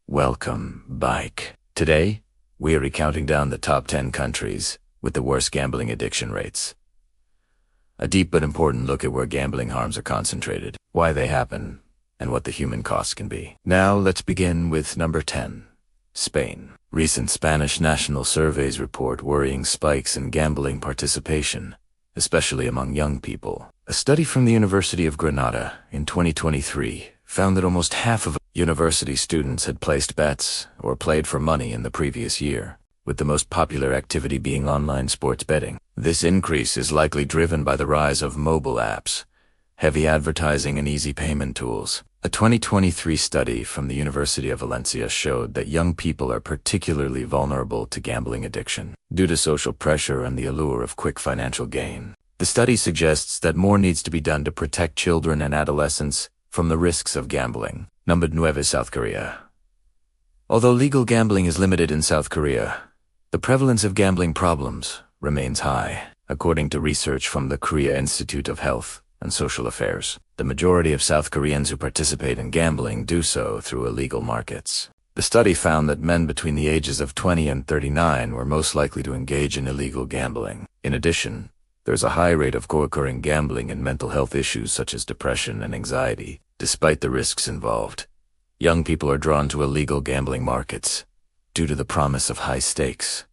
Welcome, Bike. Today, we are counting down the top 10 countries with the worst gambling addiction rates. A deep but important look at where gambling harms are concentrated, why they happen, and what the human cost can be. Now, let's begin with number 10, Spain. Recent Spanish national surveys report worrying spikes in gambling participation, especially among young people. A study from the University of Granada in 2023 found that almost half of university students had placed bets or played for money in the previous year, with the most popular activity being online sports betting. This increase is likely driven by the rise of mobile apps, heavy advertising, and easy payment tools. A 2023 study from the University of Valencia showed that young people are particularly vulnerable to gambling addiction due to social pressure and the allure of quick financial gain. The study suggests that more needs to be done to protect children and adolescents from the risks of gambling. Number 9, South Korea. Although legal gambling is limited in South Korea, the prevalence of gambling problems remains high. According to research from the Korea Institute of Health and Social Affairs, the majority of South Koreans who participate in gambling do so through illegal markets. The study found that men between the ages of 20 and 39 were most likely to engage in illegal gambling. In addition, there's a high rate of co-occurring gambling and mental health issues such as depression and anxiety. Despite the risks involved, young people are drawn to illegal gambling markets due to the promise of high stakes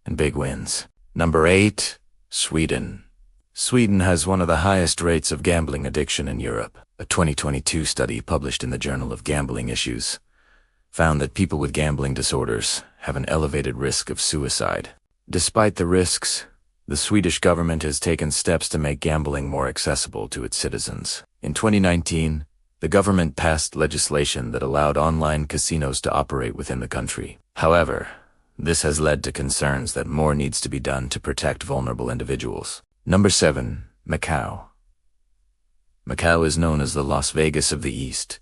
and big wins. Number 8, Sweden. Sweden has one of the highest rates of gambling addiction in Europe. A 2022 study published in the Journal of Gambling Issues found that people with gambling disorders have an elevated risk of suicide. Despite the risks, the Swedish government has taken steps to make gambling more accessible to its citizens. In 2019, the government passed legislation that allowed online casinos to operate within the country. However, this has led to concerns that more needs to be done to protect vulnerable individuals. Number 7, Macau. Macau is known as the Las Vegas of the East,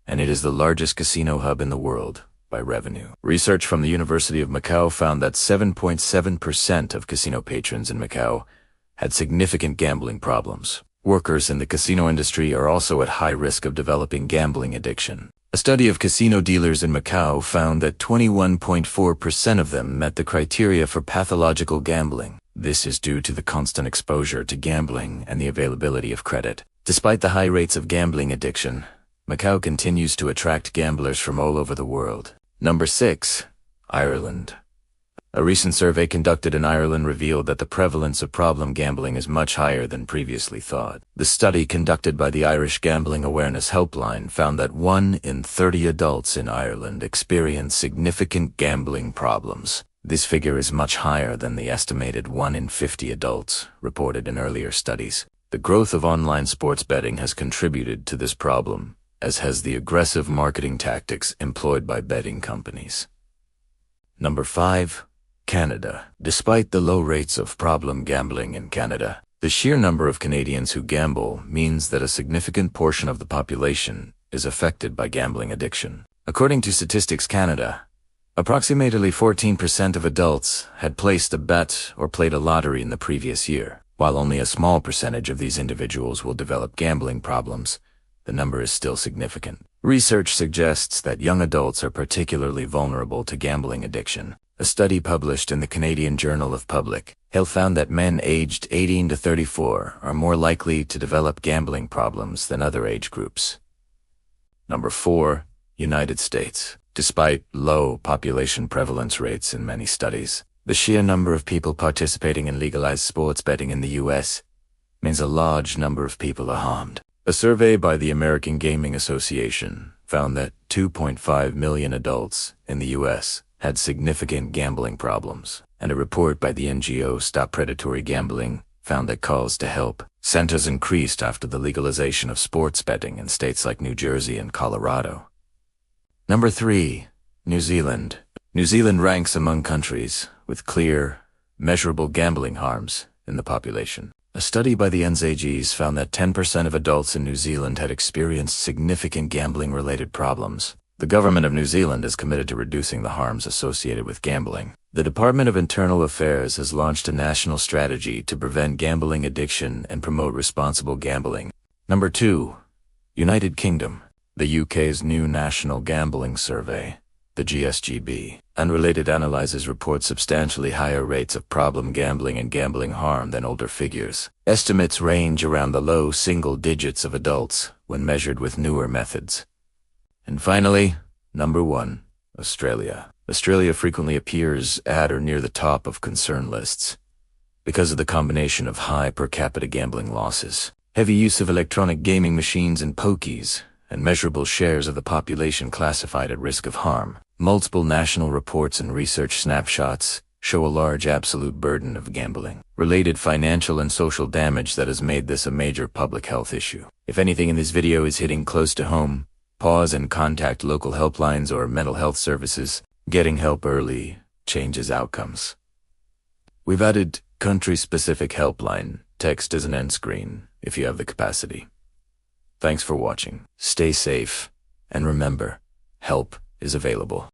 and it is the largest casino hub in the world by revenue. Research from the University of Macau found that 7.7% of casino patrons in Macau had significant gambling problems. Workers in the casino industry are also at high risk of developing gambling addiction. A study of casino dealers in Macau found that 21.4% of them met the criteria for pathological gambling. This is due to the constant exposure to gambling and the availability of credit. Despite the high rates of gambling addiction, Macau continues to attract gamblers from all over the world. Number 6, Ireland. A recent survey conducted in Ireland revealed that the prevalence of problem gambling is much higher than previously thought. The study conducted by the Irish Gambling Awareness Helpline found that 1 in 30 adults in Ireland experience significant gambling problems. This figure is much higher than the estimated 1 in 50 adults reported in earlier studies. The growth of online sports betting has contributed to this problem, as has the aggressive marketing tactics employed by betting companies. Number 5, Canada. Despite the low rates of problem gambling in Canada, the sheer number of Canadians who gamble means that a significant portion of the population is affected by gambling addiction. According to Statistics Canada, approximately 14% of adults had placed a bet or played a lottery in the previous year. While only a small percentage of these individuals will develop gambling problems, the number is still significant. Research suggests that young adults are particularly vulnerable to gambling addiction. A study published in the Canadian Journal of Public Health found that men aged 18 to 34 are more likely to develop gambling problems than other age groups. Number 4, United States. Despite low population prevalence rates in many studies, the sheer number of people participating in legalized sports betting in the U.S. means a large number of people are harmed. A survey by the American Gaming Association found that 2.5 million adults in the U.S. had significant gambling problems, and a report by the NGO Stop Predatory Gambling found that calls to help centers increased after the legalization of sports betting in states like New Jersey and Colorado. Number 3, New Zealand. New Zealand ranks among countries with clear, measurable gambling harms in the population. A study by the NZGs found that 10% of adults in New Zealand had experienced significant gambling-related problems. The government of New Zealand is committed to reducing the harms associated with gambling. The Department of Internal Affairs has launched a national strategy to prevent gambling addiction and promote responsible gambling. Number 2, United Kingdom. The UK's new National Gambling Survey, the GSGB, unrelated analyses report substantially higher rates of problem gambling and gambling harm than older figures. Estimates range around the low single digits of adults when measured with newer methods. And finally, number 1, Australia. Australia frequently appears at or near the top of concern lists because of the combination of high per capita gambling losses, heavy use of electronic gaming machines and pokies, and measurable shares of the population classified at risk of harm. Multiple national reports and research snapshots show a large absolute burden of gambling, related financial and social damage that has made this a major public health issue. If anything in this video is hitting close to home, pause and contact local helplines or mental health services. Getting help early changes outcomes. We've added country-specific helpline text as an end screen if you have the capacity. Thanks for watching. Stay safe, and remember, help is available.